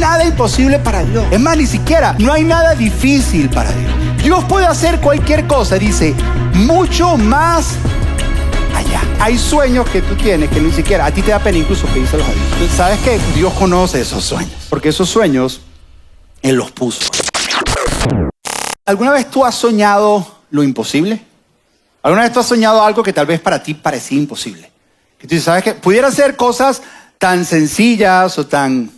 nada imposible para Dios. Es más, ni siquiera, no hay nada difícil para Dios. Dios puede hacer cualquier cosa, dice, mucho más allá. Hay sueños que tú tienes que ni siquiera, a ti te da pena incluso pedírselos a Dios. ¿Sabes qué? Dios conoce esos sueños, porque esos sueños Él los puso. ¿Alguna vez tú has soñado lo imposible? ¿Alguna vez tú has soñado algo que tal vez para ti parecía imposible? Que tú dices, ¿sabes qué? Pudiera ser cosas tan sencillas o tan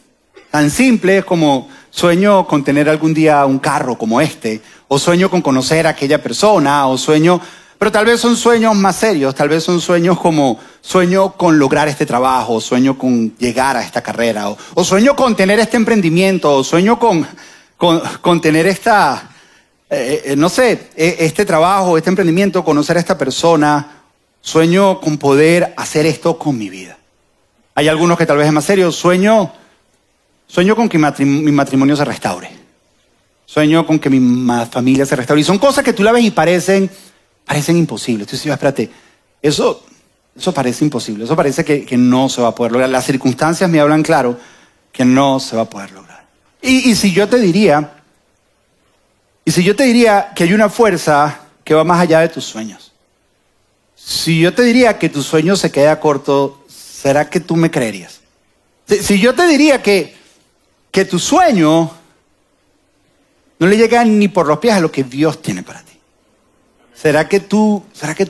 simples como sueño con tener algún día un carro como este, o sueño con conocer a aquella persona, o sueño, pero tal vez son sueños más serios, tal vez son sueños como sueño con lograr este trabajo, o sueño con llegar a esta carrera, o sueño con tener este emprendimiento, o sueño con tener esta, este trabajo, este emprendimiento, conocer a esta persona, sueño con poder hacer esto con mi vida. Hay algunos que tal vez es más serio, sueño con que mi matrimonio se restaure. Sueño con que mi familia se restaure. Y son cosas que tú la ves y parecen imposibles. Tú dices, espérate, eso parece imposible. Eso parece que no se va a poder lograr. Las circunstancias me hablan claro que no se va a poder lograr. Y si yo te diría que hay una fuerza que va más allá de tus sueños. Si yo te diría que tu sueño se queda corto, ¿será que tú me creerías? Si yo te diría que tu sueño no le llega ni por los pies a lo que Dios tiene para ti, ¿será que tú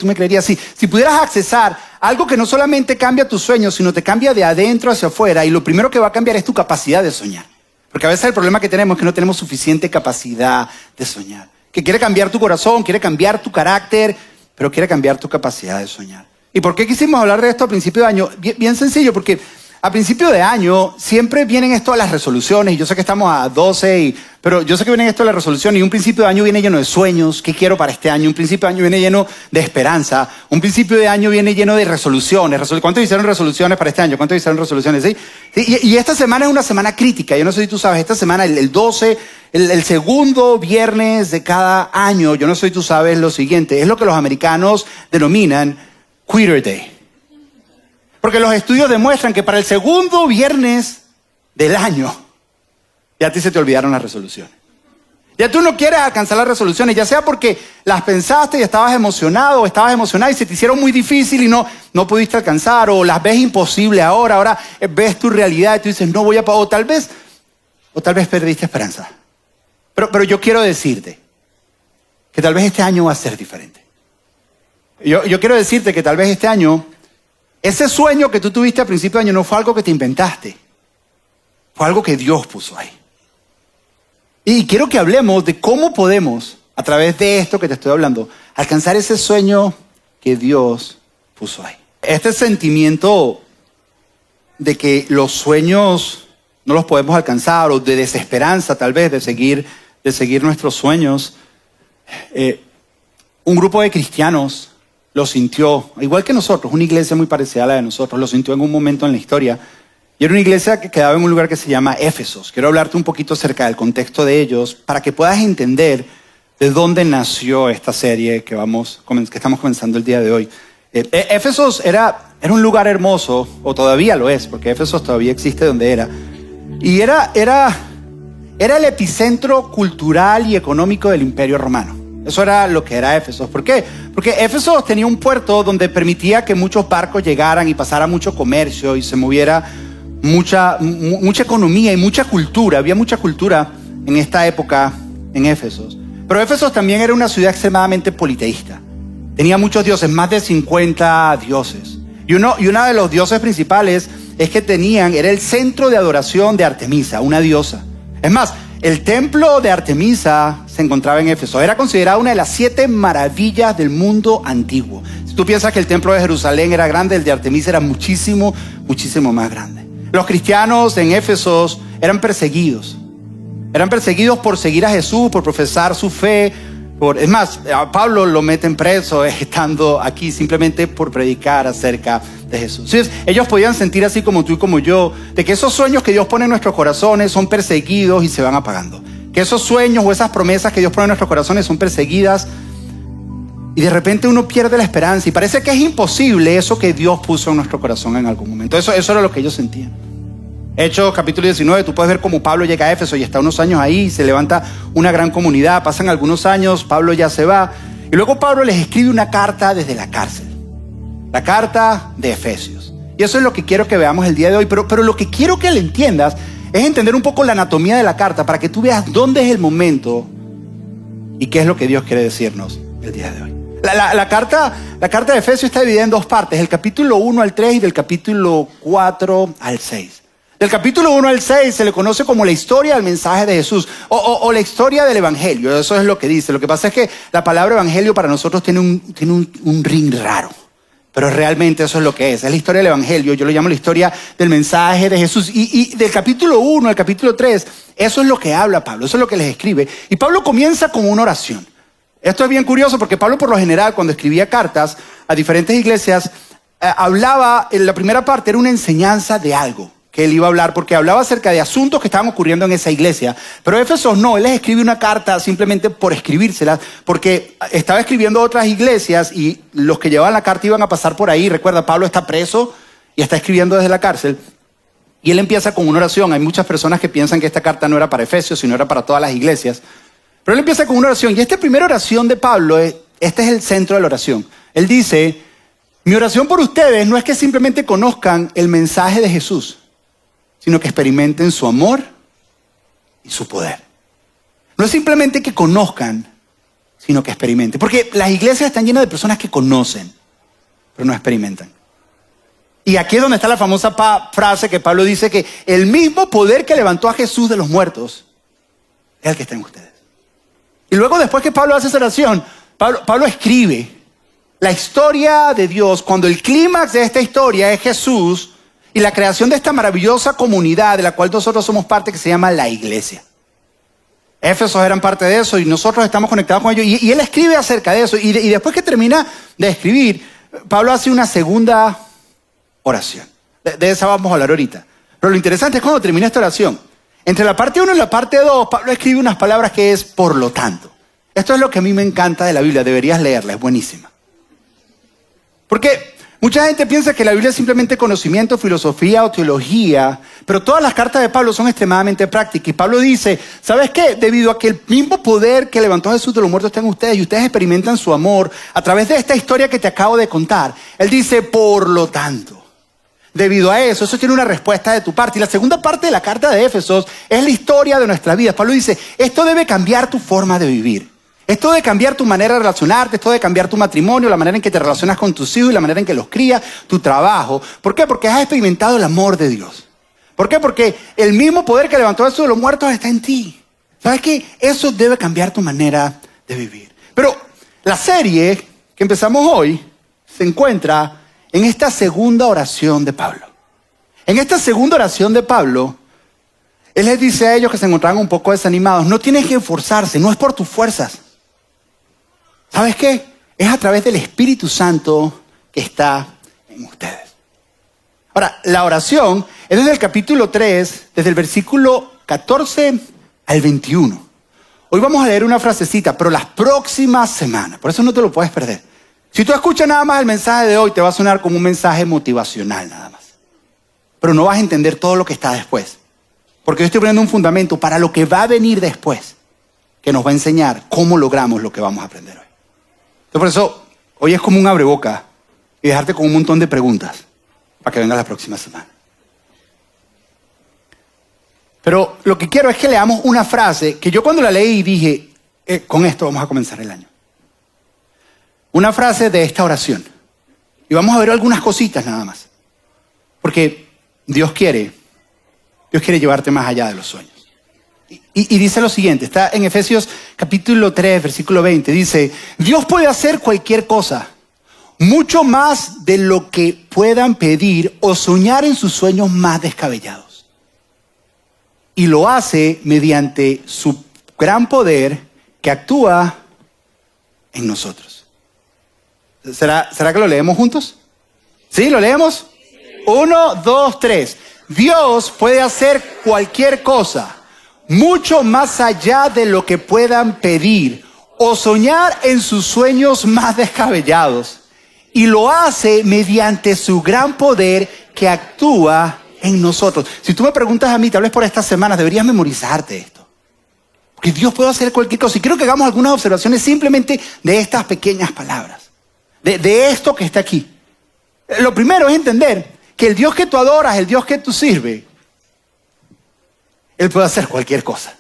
me creerías? Si pudieras accesar algo que no solamente cambia tus sueños, sino te cambia de adentro hacia afuera, y lo primero que va a cambiar es tu capacidad de soñar. Porque a veces el problema que tenemos es que no tenemos suficiente capacidad de soñar. Que quiere cambiar tu corazón, quiere cambiar tu carácter, pero quiere cambiar tu capacidad de soñar. ¿Y por qué quisimos hablar de esto a principio de año? Bien sencillo, porque a principio de año siempre vienen esto a las resoluciones, y yo sé que estamos a 12, pero yo sé que vienen esto a las resoluciones, y un principio de año viene lleno de sueños, ¿qué quiero para este año? Un principio de año viene lleno de esperanza, un principio de año viene lleno de resoluciones. ¿Cuántos hicieron resoluciones para este año? ¿Cuántos hicieron resoluciones? ¿Sí? Y esta semana es una semana crítica, yo no sé si tú sabes, esta semana, el 12, el segundo viernes de cada año, yo no sé si tú sabes lo siguiente, es lo que los americanos denominan Quitter Day. Porque los estudios demuestran que para el segundo viernes del año, ya a ti se te olvidaron las resoluciones. Ya tú no quieres alcanzar las resoluciones, ya sea porque las pensaste y estabas emocionado o estabas emocionada y se te hicieron muy difícil y no pudiste alcanzar, o las ves imposible ahora ves tu realidad y tú dices, no voy a poder, o tal vez perdiste esperanza. Pero yo quiero decirte que tal vez este año va a ser diferente. Yo quiero decirte que tal vez este año, ese sueño que tú tuviste a principio de año no fue algo que te inventaste. Fue algo que Dios puso ahí. Y quiero que hablemos de cómo podemos, a través de esto que te estoy hablando, alcanzar ese sueño que Dios puso ahí. Este sentimiento de que los sueños no los podemos alcanzar, o de desesperanza tal vez de seguir nuestros sueños, un grupo de cristianos lo sintió, igual que nosotros, una iglesia muy parecida a la de nosotros, lo sintió en un momento en la historia. Y era una iglesia que quedaba en un lugar que se llama Éfesos. Quiero hablarte un poquito acerca del contexto de ellos para que puedas entender de dónde nació esta serie que estamos comenzando el día de hoy. Éfesos era un lugar hermoso, o todavía lo es, porque Éfesos todavía existe donde era. Y era el epicentro cultural y económico del Imperio Romano. Eso era lo que era Éfesos. ¿Por qué? Porque Éfesos tenía un puerto donde permitía que muchos barcos llegaran y pasara mucho comercio y se moviera mucha economía y mucha cultura. Había mucha cultura en esta época en Éfesos. Pero Éfesos también era una ciudad extremadamente politeísta. Tenía muchos dioses, más de 50 dioses. Y uno de los dioses principales es que era el centro de adoración de Artemisa, una diosa. Es más, el templo de Artemisa se encontraba en Éfeso. Era considerado una de las 7 maravillas del mundo antiguo. Si tú piensas que el templo de Jerusalén era grande, el de Artemisa era muchísimo, muchísimo más grande. Los cristianos en Éfesos eran perseguidos. Eran perseguidos por seguir a Jesús, por profesar su fe. Es más, a Pablo lo meten preso estando aquí simplemente por predicar acerca de Jesús. Entonces, ellos podían sentir así como tú y como yo, de que esos sueños que Dios pone en nuestros corazones son perseguidos y se van apagando. Que esos sueños o esas promesas que Dios pone en nuestros corazones son perseguidas y de repente uno pierde la esperanza y parece que es imposible eso que Dios puso en nuestro corazón en algún momento. Eso era lo que ellos sentían. Hechos capítulo 19, tú puedes ver cómo Pablo llega a Éfeso y está unos años ahí, se levanta una gran comunidad, pasan algunos años, Pablo ya se va, y luego Pablo les escribe una carta desde la cárcel, la carta de Efesios. Y eso es lo que quiero que veamos el día de hoy, pero lo que quiero que le entiendas es entender un poco la anatomía de la carta para que tú veas dónde es el momento y qué es lo que Dios quiere decirnos el día de hoy. La carta de Efesios está dividida en dos partes, el capítulo 1 al 3 y del capítulo 4 al 6. Del capítulo 1 al 6 se le conoce como la historia del mensaje de Jesús o la historia del evangelio. Eso es lo que dice. Lo que pasa es que la palabra evangelio para nosotros tiene un ring raro. Pero realmente eso es lo que es la historia del evangelio. Yo lo llamo la historia del mensaje de Jesús. Y del capítulo 1 al capítulo 3, eso es lo que habla Pablo, eso es lo que les escribe. Y Pablo comienza con una oración. Esto es bien curioso porque Pablo por lo general cuando escribía cartas a diferentes iglesias, hablaba, en la primera parte era una enseñanza de algo que él iba a hablar, porque hablaba acerca de asuntos que estaban ocurriendo en esa iglesia. Pero Éfesos no, él les escribe una carta simplemente por escribírselas, porque estaba escribiendo a otras iglesias y los que llevaban la carta iban a pasar por ahí. Recuerda, Pablo está preso y está escribiendo desde la cárcel. Y él empieza con una oración. Hay muchas personas que piensan que esta carta no era para Efesios, sino era para todas las iglesias. Pero él empieza con una oración. Y esta primera oración de Pablo, este es el centro de la oración. Él dice, mi oración por ustedes no es que simplemente conozcan el mensaje de Jesús, sino que experimenten su amor y su poder. No es simplemente que conozcan, sino que experimenten. Porque las iglesias están llenas de personas que conocen, pero no experimentan. Y aquí es donde está la famosa frase que Pablo dice que el mismo poder que levantó a Jesús de los muertos es el que está en ustedes. Y luego después que Pablo hace esa oración, Pablo escribe la historia de Dios cuando el clímax de esta historia es Jesús y la creación de esta maravillosa comunidad de la cual nosotros somos parte, que se llama la iglesia. Éfesos eran parte de eso y nosotros estamos conectados con ellos. Y él escribe acerca de eso. Y después que termina de escribir, Pablo hace una segunda oración. De esa vamos a hablar ahorita. Pero lo interesante es cuando termina esta oración. Entre la parte 1 y la parte 2, Pablo escribe unas palabras que es por lo tanto. Esto es lo que a mí me encanta de la Biblia. Deberías leerla, es buenísima. Porque mucha gente piensa que la Biblia es simplemente conocimiento, filosofía o teología, pero todas las cartas de Pablo son extremadamente prácticas. Y Pablo dice, ¿sabes qué? Debido a que el mismo poder que levantó a Jesús de los muertos está en ustedes y ustedes experimentan su amor a través de esta historia que te acabo de contar. Él dice, por lo tanto, debido a eso tiene una respuesta de tu parte. Y la segunda parte de la carta de Éfesos es la historia de nuestra vida. Pablo dice, esto debe cambiar tu forma de vivir. Esto de cambiar tu manera de relacionarte, esto de cambiar tu matrimonio, la manera en que te relacionas con tus hijos y la manera en que los crías, tu trabajo. ¿Por qué? Porque has experimentado el amor de Dios. ¿Por qué? Porque el mismo poder que levantó a Jesús de los muertos está en ti. ¿Sabes qué? Eso debe cambiar tu manera de vivir. Pero la serie que empezamos hoy se encuentra en esta segunda oración de Pablo. En esta segunda oración de Pablo, él les dice a ellos que se encontraban un poco desanimados, no tienes que esforzarse, no es por tus fuerzas. ¿Sabes qué? Es a través del Espíritu Santo que está en ustedes. Ahora, la oración es desde el capítulo 3, desde el versículo 14 al 21. Hoy vamos a leer una frasecita, pero las próximas semanas, por eso no te lo puedes perder. Si tú escuchas nada más el mensaje de hoy, te va a sonar como un mensaje motivacional nada más. Pero no vas a entender todo lo que está después. Porque yo estoy poniendo un fundamento para lo que va a venir después, que nos va a enseñar cómo logramos lo que vamos a aprender hoy. Entonces, por eso, hoy es como un abreboca y dejarte con un montón de preguntas para que venga la próxima semana. Pero lo que quiero es que leamos una frase que yo cuando la leí dije, con esto vamos a comenzar el año. Una frase de esta oración. Y vamos a ver algunas cositas nada más. Porque Dios quiere llevarte más allá de los sueños. Y dice lo siguiente, está en Efesios capítulo 3, versículo 20. Dice, Dios puede hacer cualquier cosa, mucho más de lo que puedan pedir o soñar en sus sueños más descabellados. Y lo hace mediante su gran poder que actúa en nosotros. ¿Será que lo leemos juntos? ¿Sí? ¿Lo leemos? 1, 2, 3. Dios puede hacer cualquier cosa, mucho más allá de lo que puedan pedir o soñar en sus sueños más descabellados. Y lo hace mediante su gran poder que actúa en nosotros. Si tú me preguntas a mí, tal vez por estas semanas, deberías memorizarte esto. Porque Dios puede hacer cualquier cosa. Y quiero que hagamos algunas observaciones simplemente de estas pequeñas palabras. De esto que está aquí. Lo primero es entender que el Dios que tú adoras, el Dios que tú sirves, Él puede hacer cualquier cosa.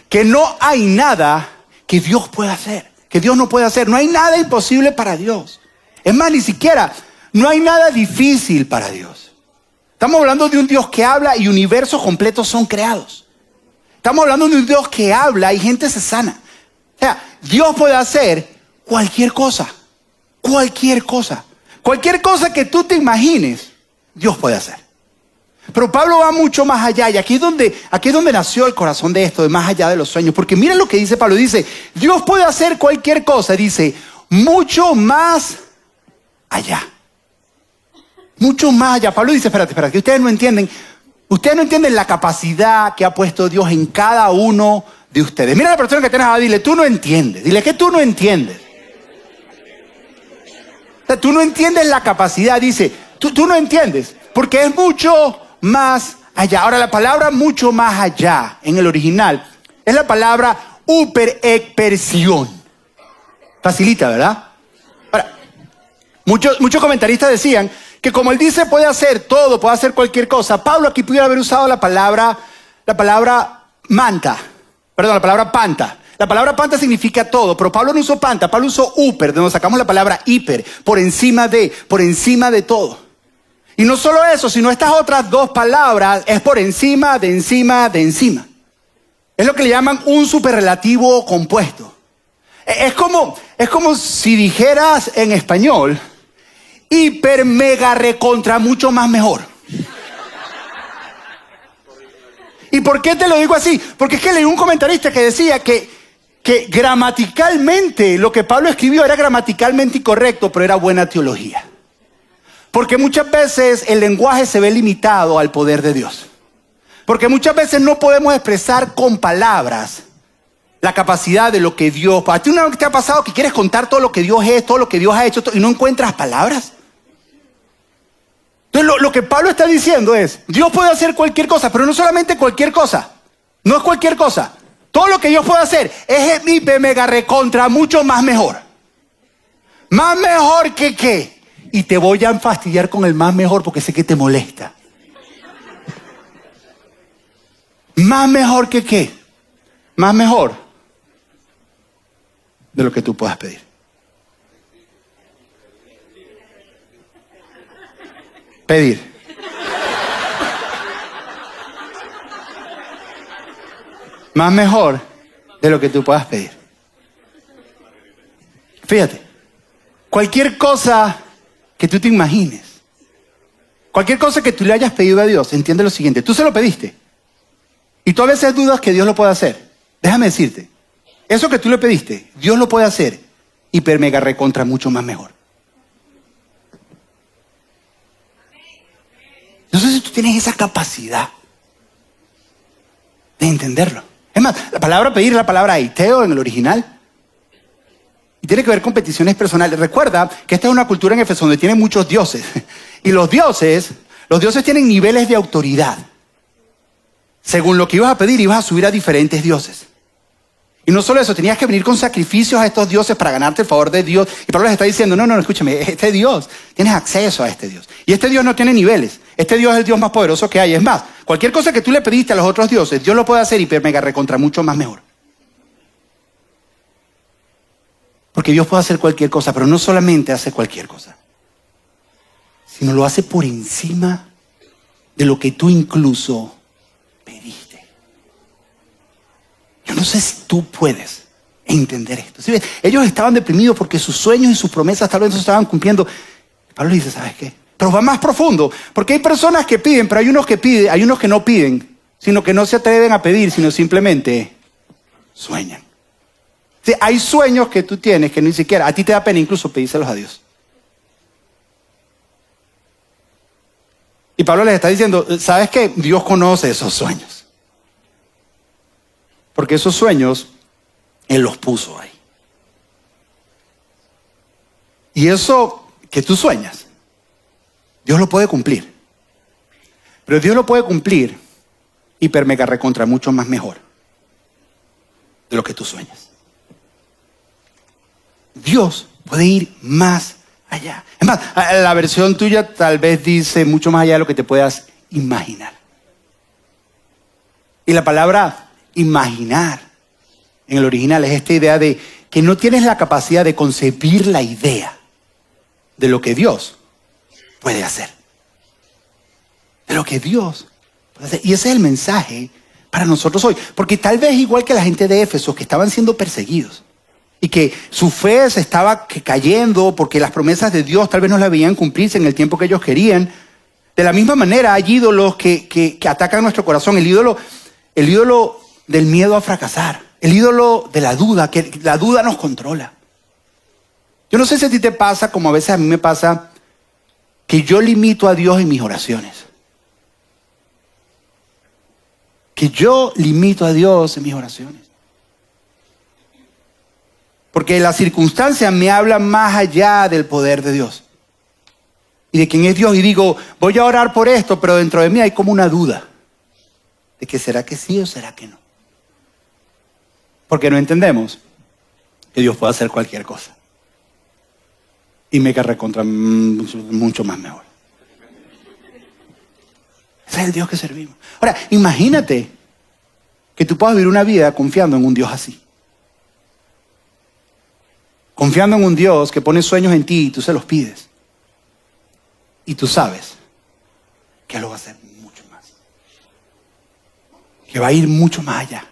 Que no hay nada que Dios pueda hacer, que Dios no puede hacer. No hay nada imposible para Dios. Es más, ni siquiera, no hay nada difícil para Dios. Estamos hablando de un Dios que habla y universos completos son creados. Estamos hablando de un Dios que habla y gente se sana. O sea, Dios puede hacer cualquier cosa. Cualquier cosa. Cualquier cosa que tú te imagines, Dios puede hacer. Pero Pablo va mucho más allá, y aquí es donde nació el corazón de esto, de más allá de los sueños. Porque miren lo que dice Pablo, dice, Dios puede hacer cualquier cosa, dice, mucho más allá. Mucho más allá. Pablo dice, espérate, que ustedes no entienden la capacidad que ha puesto Dios en cada uno de ustedes. Mira a la persona que tienes, dile, tú no entiendes. Dile que tú no entiendes. O sea, tú no entiendes la capacidad, dice, tú no entiendes, porque es mucho más allá. Ahora, la palabra mucho más allá en el original es la palabra uperekpersión. Facilita, ¿verdad? Ahora, muchos comentaristas decían que como él dice puede hacer todo, puede hacer cualquier cosa, Pablo aquí pudiera haber usado la palabra panta. La palabra panta significa todo, pero Pablo no usó panta, Pablo usó uper, de donde sacamos la palabra hiper, por encima de todo. Y no solo eso, sino estas otras dos palabras es por encima, de encima, de encima. Es lo que le llaman un superrelativo compuesto. Es como si dijeras en español, hiper, mega, recontra, mucho más mejor. ¿Y por qué te lo digo así? Porque es que leí un comentarista que decía que gramaticalmente lo que Pablo escribió era gramaticalmente incorrecto, pero era buena teología. Porque muchas veces el lenguaje se ve limitado al poder de Dios. Porque muchas veces no podemos expresar con palabras la capacidad de lo que Dios... ¿A ti una vez te ha pasado que quieres contar todo lo que Dios es, todo lo que Dios ha hecho y no encuentras palabras? Entonces lo que Pablo está diciendo es, Dios puede hacer cualquier cosa, pero no solamente cualquier cosa. No es cualquier cosa. Todo lo que Dios puede hacer es el hiper mega recontra mucho más mejor. ¿Más mejor que qué? Y te voy a fastidiar con el más mejor porque sé que te molesta. ¿Más mejor que qué? Más mejor de lo que tú puedas pedir. Pedir. Más mejor de lo que tú puedas pedir. Fíjate, cualquier cosa que tú te imagines, cualquier cosa que tú le hayas pedido a Dios, entiende lo siguiente, tú se lo pediste. Y tú a veces dudas que Dios lo puede hacer. Déjame decirte, eso que tú le pediste, Dios lo puede hacer hiper mega recontra mucho más mejor. No sé si tú tienes esa capacidad de entenderlo. Es más, la palabra pedir es la palabra aiteo en el original. Y tiene que ver con peticiones personales. Recuerda que esta es una cultura en Éfeso donde tiene muchos dioses. Y los dioses tienen niveles de autoridad. Según lo que ibas a pedir, ibas a subir a diferentes dioses. Y no solo eso, tenías que venir con sacrificios a estos dioses para ganarte el favor de Dios. Y Pablo les está diciendo, no, escúchame, este Dios, tienes acceso a este Dios. Y este Dios no tiene niveles. Este Dios es el Dios más poderoso que hay. Es más, cualquier cosa que tú le pediste a los otros dioses, Dios lo puede hacer hiper mega recontra mucho más mejor. Porque Dios puede hacer cualquier cosa, pero no solamente hace cualquier cosa, sino lo hace por encima de lo que tú incluso pediste. Yo no sé si tú puedes entender esto. ¿Sí? Ellos estaban deprimidos porque sus sueños y sus promesas tal vez no se estaban cumpliendo. Pablo dice, ¿sabes qué? Pero va más profundo, porque hay personas que piden, pero hay unos que piden, hay unos que no piden, sino que no se atreven a pedir, sino simplemente sueñan. Sí, hay sueños que tú tienes que ni siquiera, a ti te da pena incluso pedírselos a Dios. Y Pablo les está diciendo, ¿sabes qué? Dios conoce esos sueños. Porque esos sueños, Él los puso ahí. Y eso que tú sueñas, Dios lo puede cumplir. Pero Dios lo puede cumplir hiper mega recontra mucho más mejor de lo que tú sueñas. Dios puede ir más allá. Es más, la versión tuya tal vez dice mucho más allá de lo que te puedas imaginar. Y la palabra imaginar en el original es esta idea de que no tienes la capacidad de concebir la idea de lo que Dios puede hacer. De lo que Dios puede hacer. Y ese es el mensaje para nosotros hoy. Porque tal vez igual que la gente de Éfeso que estaban siendo perseguidos y que su fe se estaba cayendo porque las promesas de Dios tal vez no las veían cumplirse en el tiempo que ellos querían. De la misma manera hay ídolos que atacan nuestro corazón. El ídolo del miedo a fracasar. El ídolo de la duda, que la duda nos controla. Yo no sé si a ti te pasa, como a veces a mí me pasa, que yo limito a Dios en mis oraciones. Que yo limito a Dios en mis oraciones. Porque las circunstancias me hablan más allá del poder de Dios. Y de quién es Dios. Y digo, voy a orar por esto, pero dentro de mí hay como una duda. De que será que sí o será que no. Porque no entendemos que Dios puede hacer cualquier cosa. Y me carré contra mucho más mejor. Ese es el Dios que servimos. Ahora, imagínate que tú puedas vivir una vida confiando en un Dios así. Confiando en un Dios que pone sueños en ti y tú se los pides. Y tú sabes que Él lo va a hacer mucho más. Que va a ir mucho más allá.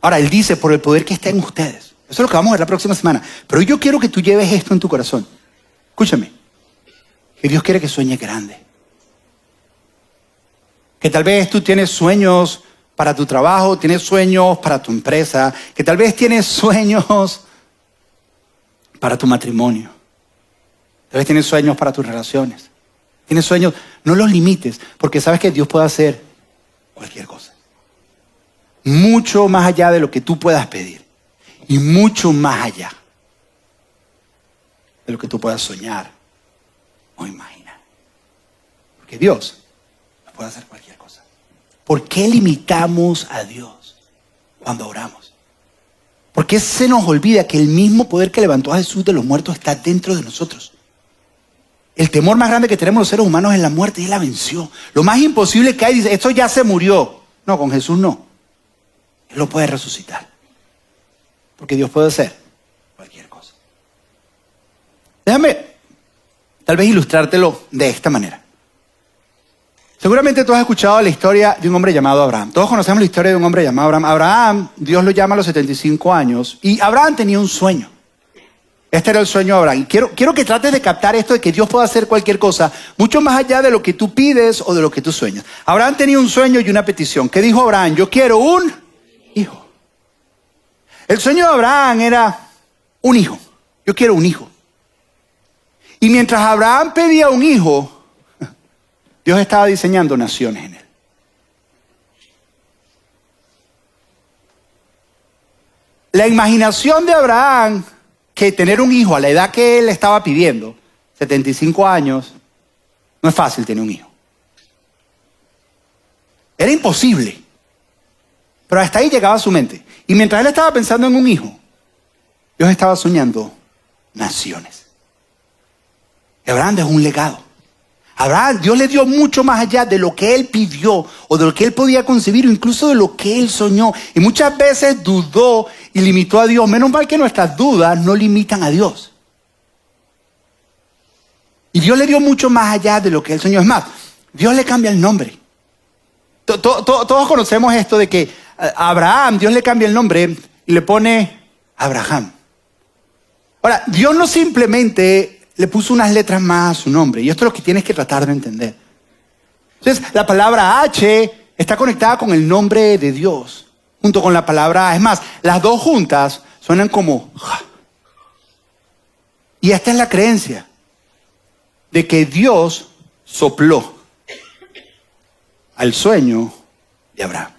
Ahora, Él dice, por el poder que está en ustedes. Eso es lo que vamos a ver la próxima semana. Pero yo quiero que tú lleves esto en tu corazón. Escúchame. Que Dios quiere que sueñes grande. Que tal vez tú tienes sueños para tu trabajo, tienes sueños para tu empresa, que tal vez tienes sueños para tu matrimonio. Tal vez tienes sueños para tus relaciones. Tienes sueños, no los limites, porque sabes que Dios puede hacer cualquier cosa. Mucho más allá de lo que tú puedas pedir. Y mucho más allá de lo que tú puedas soñar o imaginar. Porque Dios puede hacer cualquier cosa. ¿Por qué limitamos a Dios cuando oramos? ¿Por qué se nos olvida que el mismo poder que levantó a Jesús de los muertos está dentro de nosotros? El temor más grande que tenemos los seres humanos es la muerte y Él la venció. Lo más imposible que hay, dice, esto ya se murió. No, con Jesús no. Él lo puede resucitar. Porque Dios puede hacer cualquier cosa. Déjame tal vez ilustrártelo de esta manera. Seguramente tú has escuchado la historia de un hombre llamado Abraham. Todos conocemos la historia de un hombre llamado Abraham. Abraham, Dios lo llama a los 75 años. Y Abraham tenía un sueño. Este era el sueño de Abraham. Quiero que trates de captar esto de que Dios puede hacer cualquier cosa, mucho más allá de lo que tú pides o de lo que tú sueñas. Abraham tenía un sueño y una petición. ¿Qué dijo Abraham? Yo quiero un hijo. El sueño de Abraham era un hijo. Yo quiero un hijo. Y mientras Abraham pedía un hijo, Dios estaba diseñando naciones en él. La imaginación de Abraham, que tener un hijo a la edad que él estaba pidiendo, 75 años, no es fácil tener un hijo. Era imposible. Pero hasta ahí llegaba su mente. Y mientras él estaba pensando en un hijo, Dios estaba soñando naciones. Y Abraham dejó un legado. Abraham, Dios le dio mucho más allá de lo que él pidió o de lo que él podía concebir o incluso de lo que él soñó. Y muchas veces dudó y limitó a Dios. Menos mal que nuestras dudas no limitan a Dios. Y Dios le dio mucho más allá de lo que él soñó. Es más, Dios le cambia el nombre. Todos conocemos esto de que a Abraham, Dios le cambia el nombre y le pone Abraham. Ahora, Dios no simplemente le puso unas letras más a su nombre. Y esto es lo que tienes que tratar de entender. Entonces, la palabra H está conectada con el nombre de Dios. Junto con la palabra A. Es más, las dos juntas suenan como ja. Y esta es la creencia de que Dios sopló al sueño de Abraham.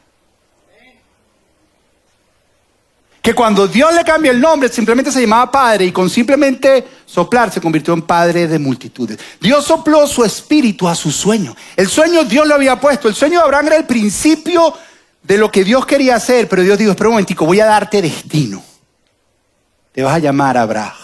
Que cuando Dios le cambia el nombre, simplemente se llamaba Padre y con simplemente soplar se convirtió en Padre de multitudes. Dios sopló su espíritu a su sueño. El sueño Dios lo había puesto. El sueño de Abraham era el principio de lo que Dios quería hacer, pero Dios dijo, espera un momentico, voy a darte destino. Te vas a llamar Abraham.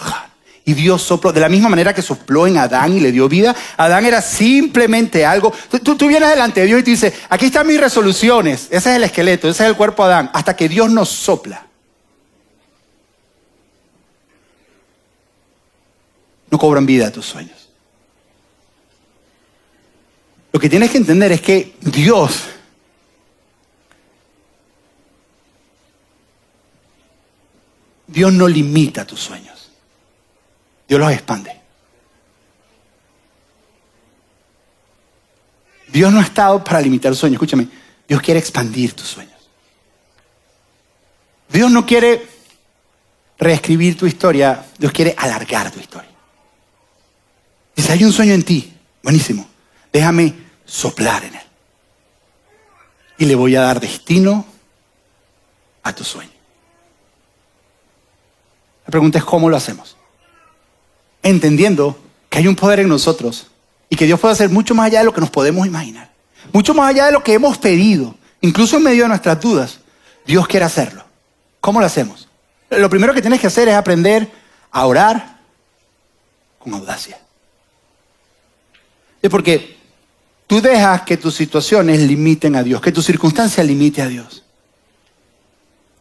Y Dios sopló, de la misma manera que sopló en Adán y le dio vida. Adán era simplemente algo. Tú vienes delante de Dios y te dices, aquí están mis resoluciones. Ese es el esqueleto, ese es el cuerpo de Adán. Hasta que Dios nos sopla. No cobran vida tus sueños. Lo que tienes que entender es que Dios no limita tus sueños. Dios los expande. Dios no ha estado para limitar sueños. Escúchame, Dios quiere expandir tus sueños. Dios no quiere reescribir tu historia, Dios quiere alargar tu historia. Si hay un sueño en ti, buenísimo, déjame soplar en él. Y le voy a dar destino a tu sueño. La pregunta es cómo lo hacemos. Entendiendo que hay un poder en nosotros y que Dios puede hacer mucho más allá de lo que nos podemos imaginar. Mucho más allá de lo que hemos pedido. Incluso en medio de nuestras dudas, Dios quiere hacerlo. ¿Cómo lo hacemos? Lo primero que tienes que hacer es aprender a orar con audacia. Es porque tú dejas que tus situaciones limiten a Dios, que tu circunstancia limite a Dios.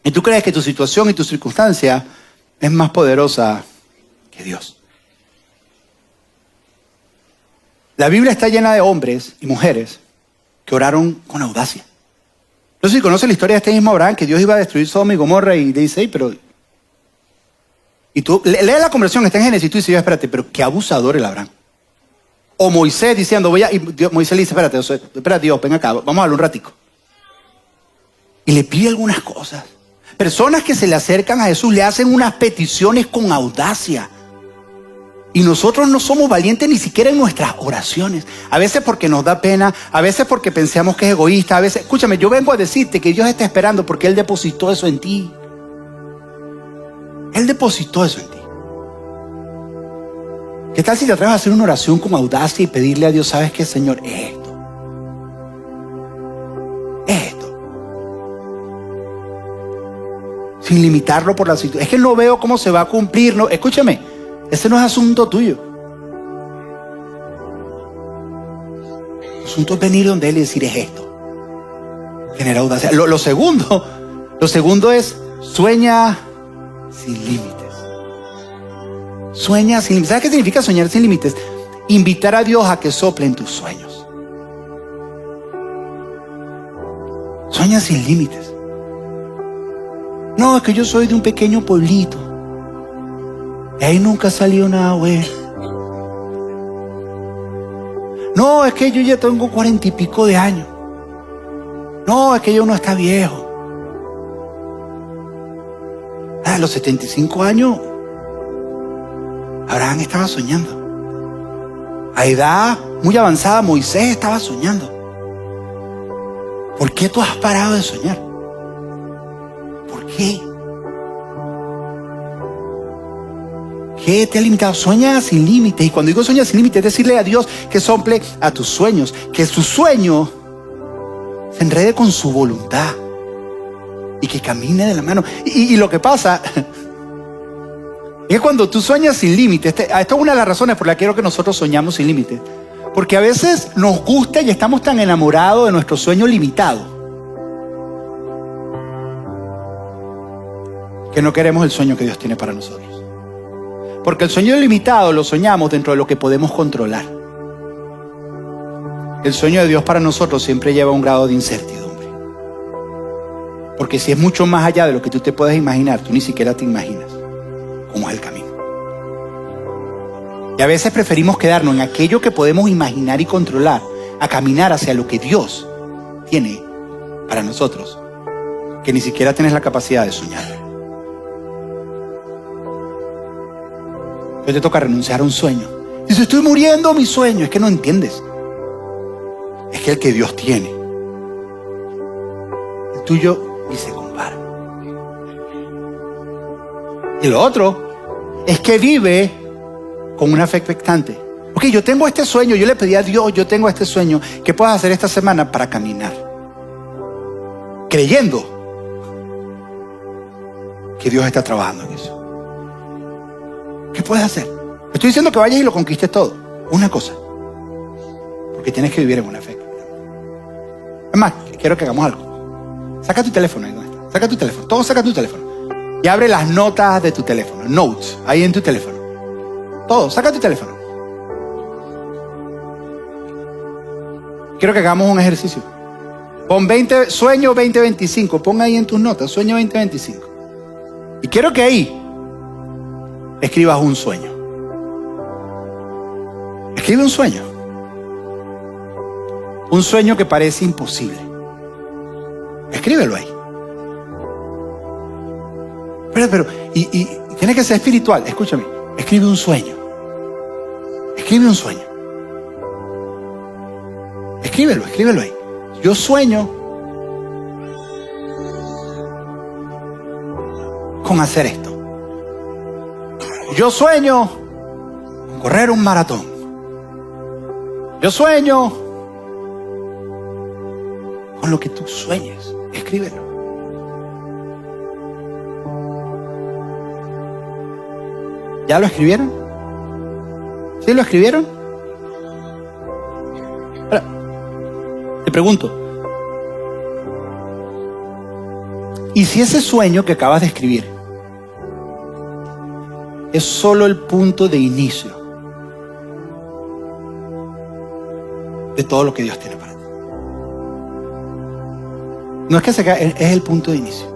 Y tú crees que tu situación y tu circunstancia es más poderosa que Dios. La Biblia está llena de hombres y mujeres que oraron con audacia. No sé si conoces la historia de este mismo Abraham, que Dios iba a destruir Sodoma y Gomorra y le dice, hey, pero... Y tú lees la conversación, está en Génesis, y tú dices, espérate, pero qué abusador el Abraham. O Moisés diciendo, Moisés le dice, espérate Dios, ven acá, vamos a hablar un ratico. Y le pide algunas cosas. Personas que se le acercan a Jesús le hacen unas peticiones con audacia. Y nosotros no somos valientes ni siquiera en nuestras oraciones. A veces porque nos da pena, a veces porque pensamos que es egoísta, a veces... Escúchame, yo vengo a decirte que Dios está esperando porque Él depositó eso en ti. Él depositó eso en ti. ¿Qué tal si te atreves a hacer una oración con audacia y pedirle a Dios, ¿sabes qué, Señor? Es esto. Sin limitarlo por la situación. Es que no veo cómo se va a cumplir. No, escúchame, ese no es asunto tuyo. El asunto es venir donde Él y decir, es esto. Tener audacia. Lo segundo es sueña sin límites. Sueña sin límites. ¿Sabes qué significa soñar sin límites? Invitar a Dios a que sople en tus sueños. Sueña sin límites. No, es que yo soy de un pequeño pueblito. De ahí nunca salió nada bueno. No, es que yo ya tengo 40 y pico de años. No, es que yo no está viejo. A los 75 años, Abraham estaba soñando. A edad muy avanzada, Moisés estaba soñando. ¿Por qué tú has parado de soñar? ¿Por qué? ¿Qué te ha limitado? Sueña sin límites. Y cuando digo sueña sin límites, es decirle a Dios que sople a tus sueños. Que su sueño se enrede con su voluntad. Y que camine de la mano. Y lo que pasa es que cuando tú sueñas sin límites, esta es una de las razones por las que quiero que nosotros soñamos sin límites. Porque a veces nos gusta y estamos tan enamorados de nuestro sueño limitado que no queremos el sueño que Dios tiene para nosotros. Porque el sueño limitado lo soñamos dentro de lo que podemos controlar. El sueño de Dios para nosotros siempre lleva un grado de incertidumbre. Porque si es mucho más allá de lo que tú te puedes imaginar, tú ni siquiera te imaginas cómo es el camino. Y a veces preferimos quedarnos en aquello que podemos imaginar y controlar, a caminar hacia lo que Dios tiene para nosotros, que ni siquiera tienes la capacidad de soñar. Hoy te toca renunciar a un sueño. Dices, estoy muriendo mi sueño. Es que no entiendes. Es que el que Dios tiene, el tuyo ni se compara. Y lo otro es que vive con una fe expectante. Ok, yo tengo este sueño, yo le pedí a Dios, yo tengo este sueño. ¿Qué puedo hacer esta semana para caminar? Creyendo que Dios está trabajando en eso. ¿Qué puedes hacer? Estoy diciendo que vayas y lo conquistes todo. Una cosa. Porque tienes que vivir en una fe. Es más, quiero que hagamos algo. Saca tu teléfono ahí donde está. Saca tu teléfono. Todo saca tu teléfono. Y abre las notas de tu teléfono. Notes. Ahí en tu teléfono. Todo. Saca tu teléfono. Quiero que hagamos un ejercicio. Pon sueño 2025. Pon ahí en tus notas. Sueño 2025. Y quiero que ahí escribas un sueño. Escribe un sueño. Un sueño que parece imposible. Escríbelo ahí. Pero, y tiene que ser espiritual. Escúchame. Escribe un sueño. Escribe un sueño. Escríbelo ahí. Yo sueño con hacer esto. Yo sueño con correr un maratón. Yo sueño con lo que tú sueñes. Escríbelo. ¿Ya lo escribieron? ¿Sí lo escribieron? Ahora, te pregunto, ¿y si ese sueño que acabas de escribir es solo el punto de inicio de todo lo que Dios tiene para ti? No es que se caiga, es el punto de inicio.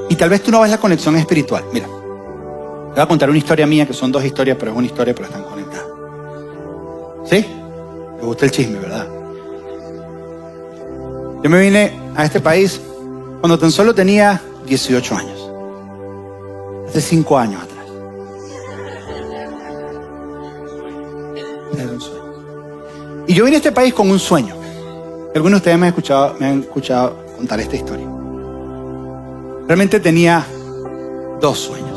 Y tal vez tú no ves la conexión espiritual. Mira, te voy a contar una historia mía, que son dos historias, pero es una historia, pero están conectadas. ¿Sí? Me gusta el chisme, ¿verdad? Yo me vine a este país cuando tan solo tenía 18 años. Hace 5 años atrás. Era un sueño. Y yo vine a este país con un sueño. Algunos de ustedes me han escuchado contar esta historia. Realmente tenía 2 sueños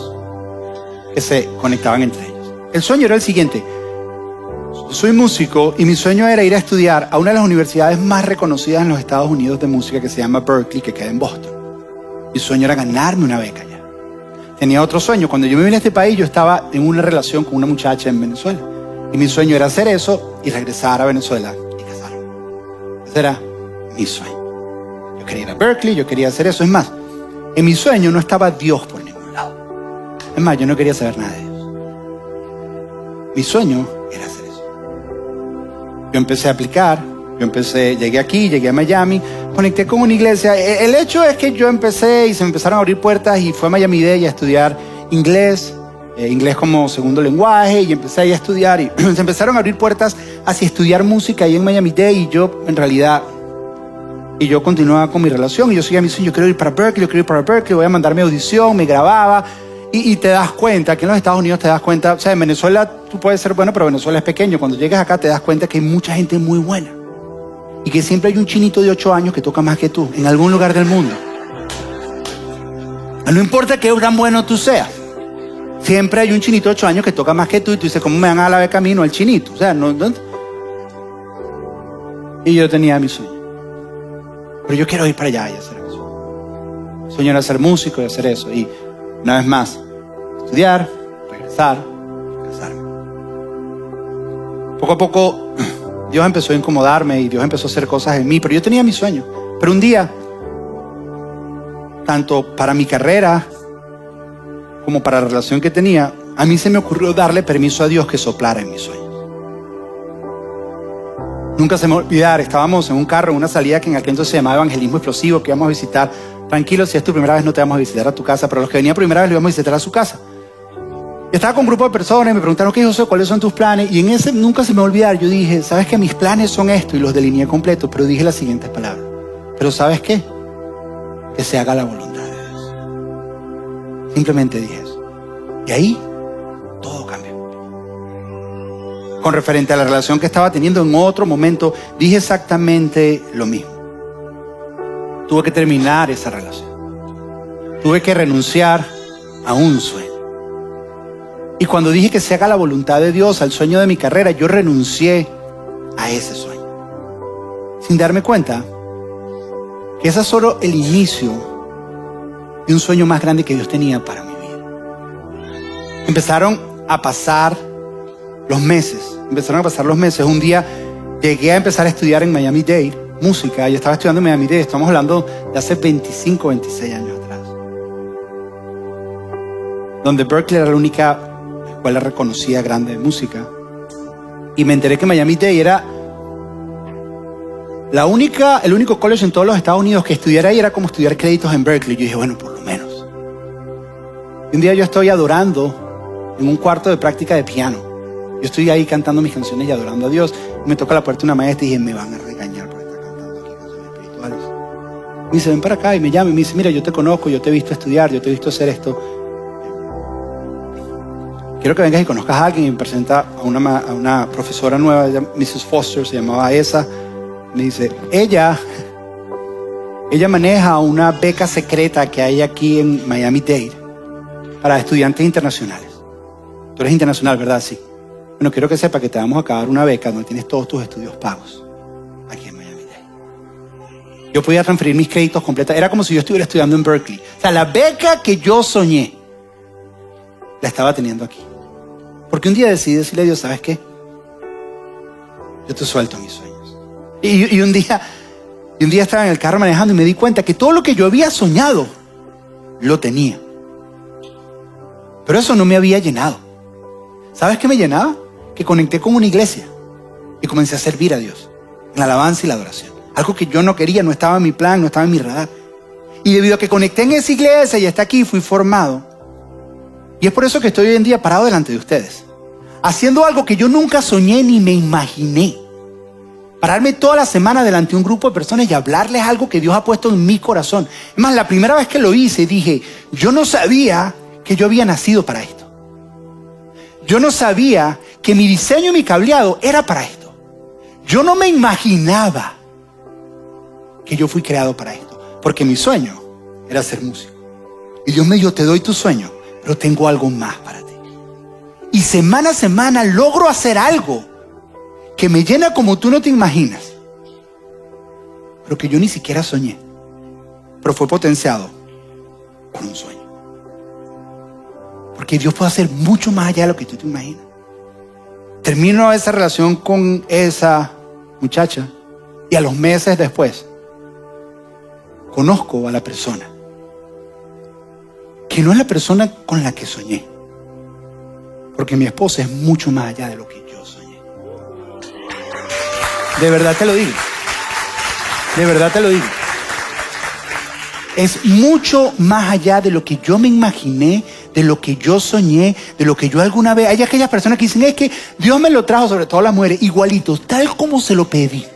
que se conectaban entre ellos. El sueño era el siguiente. Soy músico y mi sueño era ir a estudiar a una de las universidades más reconocidas en los Estados Unidos de música, que se llama Berkeley, que queda en Boston. Mi sueño era ganarme una beca allá. Tenía otro sueño. Cuando yo me vine a este país, yo estaba en una relación con una muchacha en Venezuela. Y mi sueño era hacer eso y regresar a Venezuela y casarme. Ese era mi sueño. Yo quería ir a Berkeley, yo quería hacer eso. Es más, en mi sueño no estaba Dios por ningún lado. Es más, yo no quería saber nada de Dios. Mi sueño era hacer eso. Yo empecé a aplicar, llegué aquí, llegué a Miami, conecté con una iglesia. El hecho es que yo empecé y se me empezaron a abrir puertas y fui a Miami-Dade a estudiar inglés como segundo lenguaje, y empecé ahí a estudiar y se empezaron a abrir puertas hacia estudiar música ahí en Miami-Dade, y yo en realidad, y yo continuaba con mi relación y yo seguía mi sueño. Yo quiero ir para Berkeley, voy a mandar mi audición, me grababa. Y te das cuenta, que en los Estados Unidos te das cuenta, o sea, en Venezuela tú puedes ser bueno, pero Venezuela es pequeño. Cuando llegas acá te das cuenta que hay mucha gente muy buena. Y que siempre hay un chinito de 8 años que toca más que tú, en algún lugar del mundo. No importa qué tan bueno tú seas. Siempre hay un chinito de 8 años que toca más que tú, y tú dices, ¿cómo me van a la beca a mí, no al chinito? O sea, no. Y yo tenía mi sueño. Pero yo quiero ir para allá y hacer eso. Mi sueño era ser músico y hacer eso. Y una vez más, estudiar, regresar, casarme. Poco a poco Dios empezó a incomodarme y Dios empezó a hacer cosas en mí, pero yo tenía mi sueño. Pero un día, tanto para mi carrera como para la relación que tenía, a mí se me ocurrió darle permiso a Dios que soplara en mis sueños. Nunca se me va a olvidar, estábamos en un carro, en una salida que en aquel entonces se llamaba Evangelismo Explosivo, que íbamos a visitar. Tranquilo, si es tu primera vez no te vamos a visitar a tu casa, pero los que venían primera vez lo íbamos a visitar a su casa. Y estaba con un grupo de personas y me preguntaron, ¿qué, José? ¿Cuáles son tus planes? Y en ese nunca se me va a olvidar, yo dije, ¿sabes qué? Mis planes son esto, y los delineé completo, pero dije las siguientes palabras. Pero ¿sabes qué? Que se haga la voluntad de Dios. Simplemente dije eso. Y ahí todo cambió. Con referente a la relación que estaba teniendo en otro momento, dije exactamente lo mismo. Tuve que terminar esa relación. Tuve que renunciar a un sueño. Y cuando dije que se haga la voluntad de Dios al sueño de mi carrera, yo renuncié a ese sueño, sin darme cuenta que ese es solo el inicio de un sueño más grande que Dios tenía para mi vida. Empezaron a pasar los meses. Un día llegué a empezar a estudiar en Miami-Dade música. Yo estaba estudiando en Miami-Dade. Estamos hablando de hace 25, 26 años atrás. Donde Berklee era la única escuela reconocida grande de música. Y me enteré que Miami-Dade era el único college en todos los Estados Unidos que estudiar ahí era como estudiar créditos en Berklee. Yo dije, bueno, por lo menos. Y un día yo estoy adorando en un cuarto de práctica de piano. Yo estoy ahí cantando mis canciones y adorando a Dios. Y me toca la puerta una maestra y dije, me van a regañar por estar cantando aquí canciones espirituales. Me dice, ven para acá, y me llama y me dice, mira, yo te conozco, yo te he visto estudiar, yo te he visto hacer esto. Quiero que vengas y conozcas a alguien. Y me presenta a una profesora nueva, Mrs. Foster, se llamaba esa. Me dice, ella maneja una beca secreta que hay aquí en Miami-Dade para estudiantes internacionales. Tú eres internacional, ¿verdad? Sí. Bueno, quiero que sepa que te vamos a acabar una beca donde tienes todos tus estudios pagos aquí en Miami-Dade. Yo podía transferir mis créditos completos. Era como si yo estuviera estudiando en Berklee. O sea, la beca que yo soñé la estaba teniendo aquí. Porque un día decidí decirle a Dios, ¿sabes qué? Yo te suelto mis sueños. Y un día estaba en el carro manejando y me di cuenta que todo lo que yo había soñado lo tenía. Pero eso no me había llenado. ¿Sabes qué me llenaba? Que conecté con una iglesia y comencé a servir a Dios en la alabanza y la adoración. Algo que yo no quería, no estaba en mi plan, no estaba en mi radar. Y debido a que conecté en esa iglesia y hasta aquí, fui formado. Y es por eso que estoy hoy en día parado delante de ustedes, haciendo algo que yo nunca soñé ni me imaginé. Pararme toda la semana delante de un grupo de personas y hablarles algo que Dios ha puesto en mi corazón. Es más, la primera vez que lo hice dije, yo no sabía que yo había nacido para esto. Yo no sabía que mi diseño y mi cableado era para esto. Yo no me imaginaba que yo fui creado para esto, porque mi sueño era ser músico. Y Dios me dijo, te doy tu sueño, pero tengo algo más para ti. Y semana a semana logro hacer algo que me llena como tú no te imaginas, pero que yo ni siquiera soñé, pero fue potenciado por un sueño. Porque Dios puede hacer mucho más allá de lo que tú te imaginas. Termino esa relación con esa muchacha y a los meses después conozco a la persona que no es la persona con la que soñé, porque mi esposa es mucho más allá de lo que yo soñé. De verdad te lo digo. De verdad te lo digo. Es mucho más allá de lo que yo me imaginé, de lo que yo soñé, de lo que yo alguna vez... Hay aquellas personas que dicen, es que Dios me lo trajo, sobre todo las mujeres, igualito, tal como se lo pedí.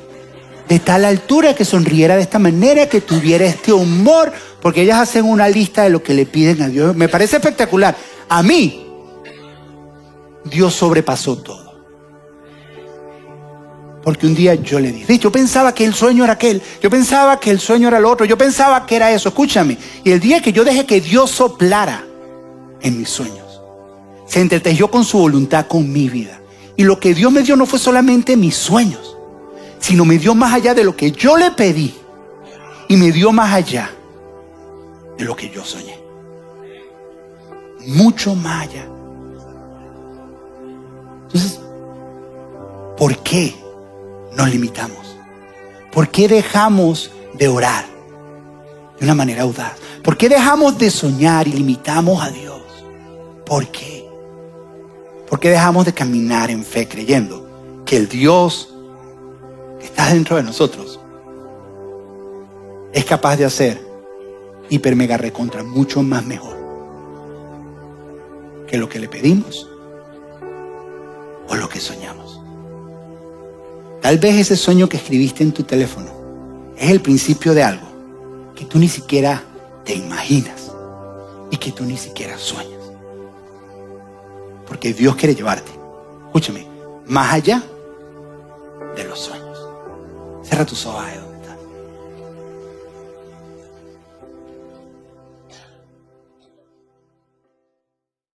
De tal altura, que sonriera de esta manera, que tuviera este humor, porque ellas hacen una lista de lo que le piden a Dios. Me parece espectacular. A mí, Dios sobrepasó todo. Porque un día yo le dije, yo pensaba que el sueño era aquel, yo pensaba que el sueño era el otro, yo pensaba que era eso, escúchame. Y el día que yo dejé que Dios soplara en mis sueños, se entretejió con su voluntad con mi vida. Y lo que Dios me dio no fue solamente mis sueños, sino me dio más allá de lo que yo le pedí. Y me dio más allá de lo que yo soñé. Mucho más allá. Entonces, ¿por qué nos limitamos? ¿Por qué dejamos de orar de una manera audaz? ¿Por qué dejamos de soñar y limitamos a Dios? ¿Por qué? ¿Por qué dejamos de caminar en fe creyendo que el Dios que está dentro de nosotros es capaz de hacer hiper mega recontra mucho más mejor que lo que le pedimos o lo que soñamos? Tal vez ese sueño que escribiste en tu teléfono es el principio de algo que tú ni siquiera te imaginas y que tú ni siquiera sueñas. Porque Dios quiere llevarte, escúchame, más allá de los sueños. Cierra tus ojos.